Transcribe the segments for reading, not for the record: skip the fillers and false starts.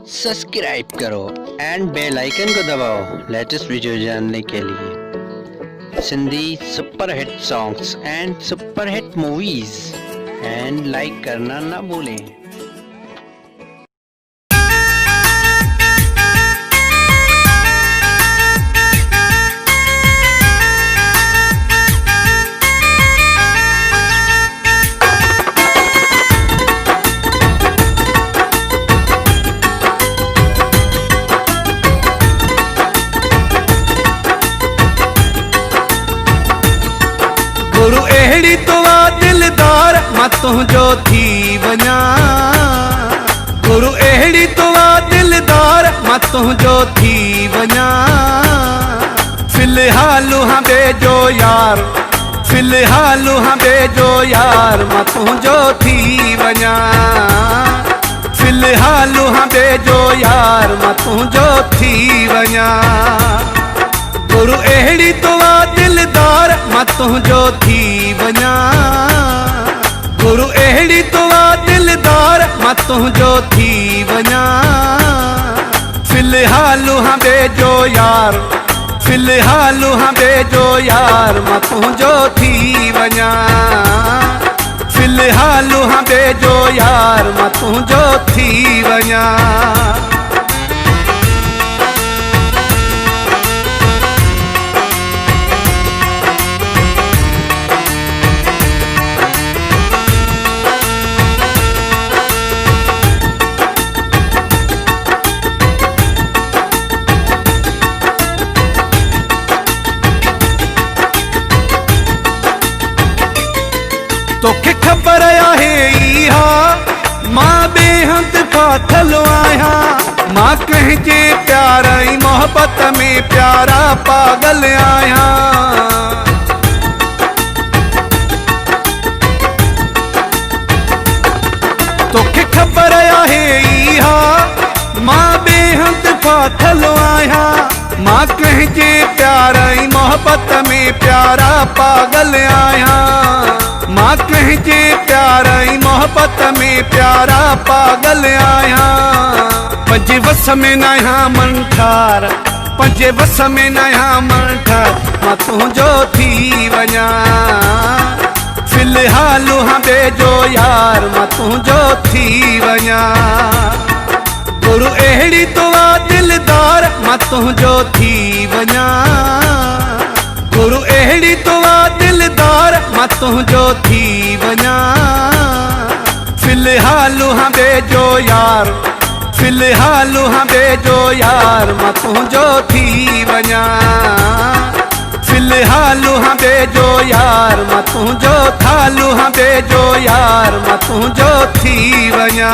Subscribe करो and bell icon को दबाओ लेटेस्ट वीडियो जानने के लिए। Sindhi super hit songs and super hit movies and like करना ना भूलें। गुरु अहिड़ी तो दिलदार मां तुंहिंजो थी वञा। गुरु अहिड़ी तो दिलदार मां तुंहिंजो थी वञा। फिलहाल हाँ बेजो यार, फिलहाल हाँ बेजो यार मां तुंहिंजो थी वञा। फिलहाल हाँ बेजो यार मां तुंहिंजो थी वञा। गुरु अहिड़ी तो दिलदार मां तुंहिंजो थी वञा। गुरु अहिड़ी तो दिलदार मां तुंहिंजो थी वञा। फिलहाल हाँ बेजो यार, फिलहाल हाँ बेजो यार मां तुंहिंजो थी वञा। फिलहाल हाँ बेजो यार मां तुंहिंजो थी वञा। तोखे ख़बर आहे इहा मां बेहद फाथल आहियां। मां कंहिंजे प्यार ऐं मोहब्बत में प्यारा पागल आहियां। तोखे ख़बर आहे इहा मां बेहद फाथल आहियां। मां कंहिंजे प्यार ऐं मोहब्बत में प्यारा पागल आहियां। मां कंहिंजे प्यार ऐं मोहब्बत में प्यारा पागल आहियां। पंजे वस में न आहियां मनठार, पंजे वस में न आहियां मनठार मां तुंहिंजो थी वञा। फिलहाल हाँ बेजो यार मां तुंहिंजो थी वञा। गुरु अहिड़ी तो दिलदार मां तुंहिंजो थी वञा। गुरु अहिड़ी तो दिलदार मां तुंहिंजो थी वञा। फिलहाल हाँ बेजो यार, फिलहाल हाँ बेजो यार मां तुंहिंजो थी वञा। फिलहाल हाँ बेजो यार मां तुंहिंजो थाल हाँ बेजो यार मां तुंहिंजो थी वञा।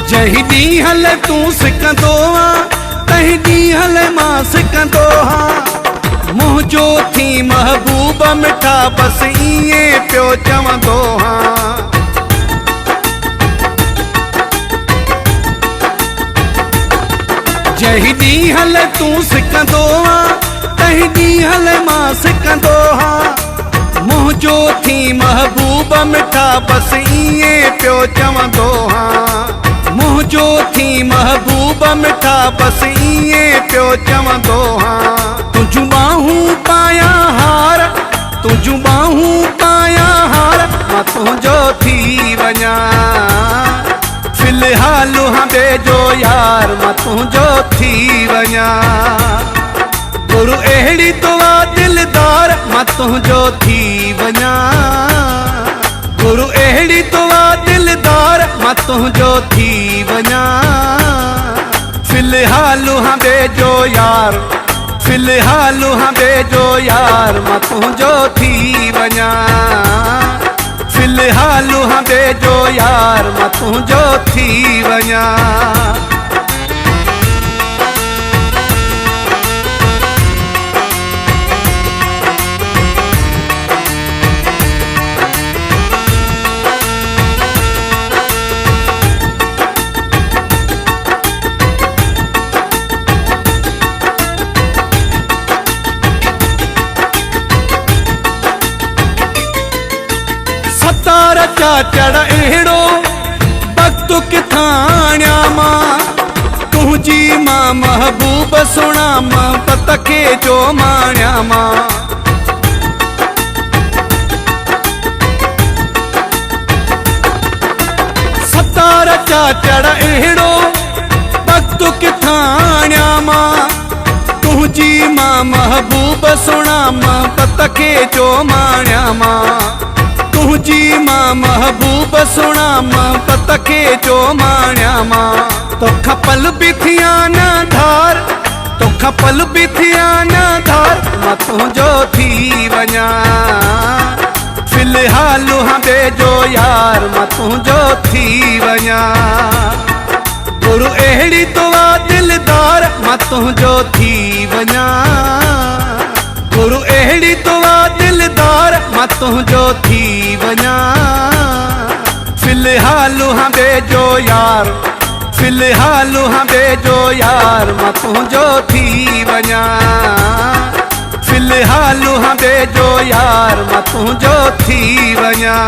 जही ॾींहुं हल तूं सिकंदो आ तही ॾींहुं हल मां सिकंदो हा। मुंहिंजो थी महबूब मिठा बस ईअं पियो चवंदो हा। जही ॾींहुं हल तूं सिकंदो आ तही ॾींहुं हल मां सिकंदो हा। मुंहिंजो थी महबूब मिठा बस ईअं पियो चवंदो हा। मुंहिंजो थी महबूब मिठा बस ईअं पियो चवंदो हा। तुंहिंजूं बाहूं पायां हार, तुंहिंजूं बाहूं पायां हार मां तुंहिंजो थी वञा। फिलहाल हाँ बेजो यार मां तुंहिंजो थी वञा। गुरु अहिड़ी तो दिलदार मां तुंहिंजो थी वञा। गुरु अहिड़ी तो दिलदार मां तुंहिंजो थी वञा। फिलहाल हाँ बेजो यार, फिलहाल हाँ बेजो यार मां तुंहिंजो थी वञा। फिलहाल हाँ बेजो यार मां तुंहिंजो थी वञा। चढ़ अहिड़ो वक्त किथां मां तुंहिंजी मां महबूब सुणा मोहब्बत खे जो माणिया मां सतार चा चढ़ अहिड़ो वक्त किथां मां तुंहिंजी मां महबूब सुणा मोहब्बत खे जो माणिया मां तुंहिंजी मां महबूब सुणा मोहब्बत खे जो माणिया मां तोखां पल बि थिया न धार तोखां पल बि थिया न धार मां तुंहिंजो थी वञा फिलहाल हंबे जो यार मां तुंहिंजो थी वञा गुरु अहिड़ी दुआ दिलदार मां तुंहिंजो थी वञा गुरु अहिड़ी दुआ दिलदार मां तुंहिंजो थी वञा फिलहाल हंबे जो यार फिलहाल हंबे जो यार मां तुंहिंजो थी वञा फिलहाल हंबे जो यार मां तुंहिंजो थी वञा